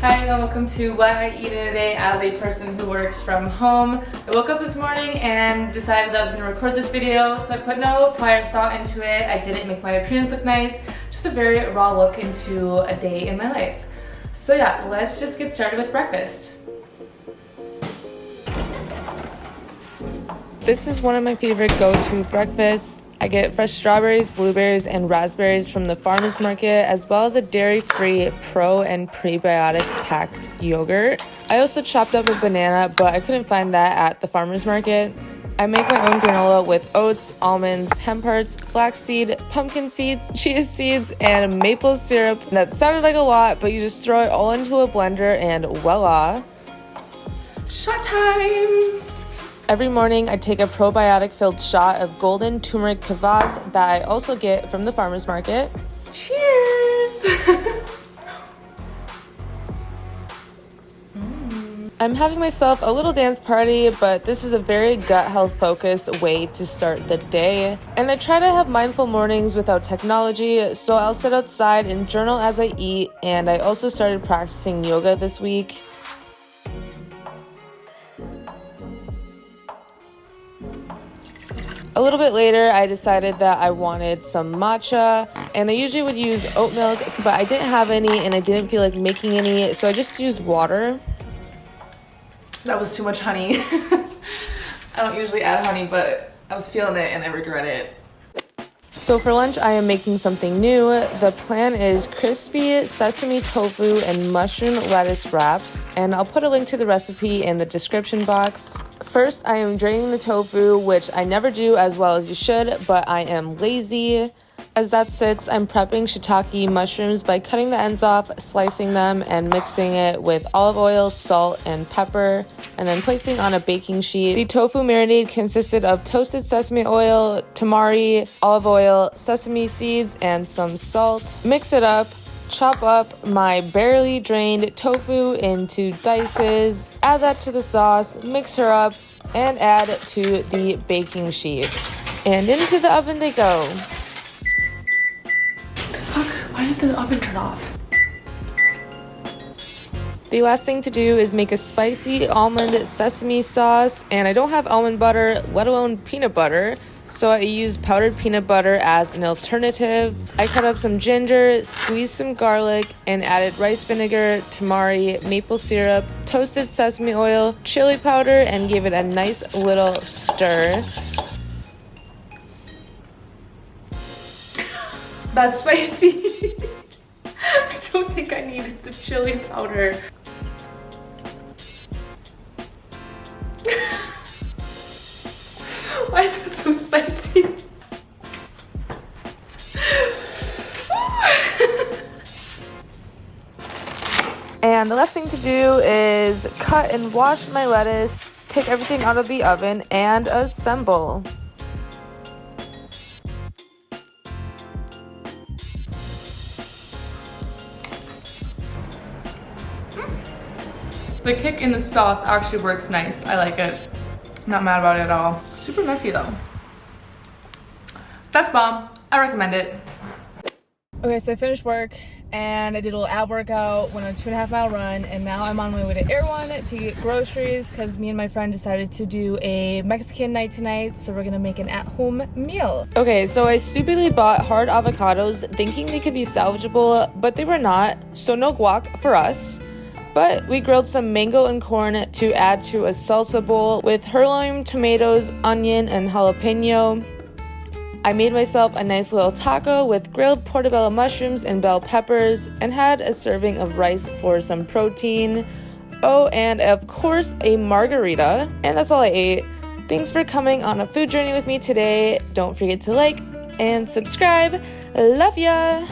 Hi and welcome to What I Eat in a Day as a person who works from home. I woke up this morning and decided that I was going to record this video, so I put no prior thought into it. I didn't make my appearance look nice, just a very raw look into a day in my life. So yeah, let's just get started with breakfast. This is one of my favorite go-to breakfasts. I get fresh strawberries, blueberries, and raspberries from the farmer's market, as well as a dairy-free pro and prebiotic packed yogurt. I also chopped up a banana, but I couldn't find that at the farmer's market. I make my own granola with oats, almonds, hemp hearts, flaxseed, pumpkin seeds, chia seeds, and maple syrup. That sounded like a lot, but you just throw it all into a blender and voila. Shot time! Every morning, I take a probiotic-filled shot of golden turmeric kvass that I also get from the farmer's market. Cheers! I'm having myself a little dance party, but this is a very gut health focused way to start the day. And I try to have mindful mornings without technology, so I'll sit outside and journal as I eat, and I also started practicing yoga this week. A little bit later, I decided that I wanted some matcha, and I usually would use oat milk, but I didn't have any and I didn't feel like making any, so I just used water. That was too much honey. I don't usually add honey, but I was feeling it and I regret it. So for lunch, I am making something new. The plan is crispy sesame tofu and mushroom lettuce wraps, and I'll put a link to the recipe in the description box. First, I am draining the tofu, which I never do as well as you should, but I am lazy. As that sits, I'm prepping shiitake mushrooms by cutting the ends off, slicing them, and mixing it with olive oil, salt, and pepper, and then placing on a baking sheet. The tofu marinade consisted of toasted sesame oil, tamari, olive oil, sesame seeds, and some salt. Mix it up. Chop up my barely drained tofu into dices, add that to the sauce, mix her up, and add to the baking sheet. And into the oven they go. Fuck, why did the oven turn off? The last thing to do is make a spicy almond sesame sauce, and I don't have almond butter, let alone peanut butter, so I use powdered peanut butter as an alternative. I cut up some ginger, squeezed some garlic, and added rice vinegar, tamari, maple syrup, toasted sesame oil, chili powder, and gave it a nice little stir. That's spicy. I don't think I needed the chili powder. Why is it so spicy? And the last thing to do is cut and wash my lettuce, take everything out of the oven, and assemble. The kick in the sauce actually works nice. I like it. Not mad about it at all. Super messy though. That's bomb. I recommend it. Okay, so I finished work and I did a little ab workout, went on a 2.5 mile run, and now I'm on my way to Erewhon to get groceries because me and my friend decided to do a Mexican night tonight, so we're gonna make an at-home meal. Okay, so I stupidly bought hard avocados thinking they could be salvageable, but they were not, so no guac for us. But we grilled some mango and corn to add to a salsa bowl with heirloom tomatoes, onion, and jalapeno. I made myself a nice little taco with grilled portobello mushrooms and bell peppers and had a serving of rice for some protein. Oh, and of course, a margarita. And that's all I ate. Thanks for coming on a food journey with me today. Don't forget to like and subscribe. Love ya!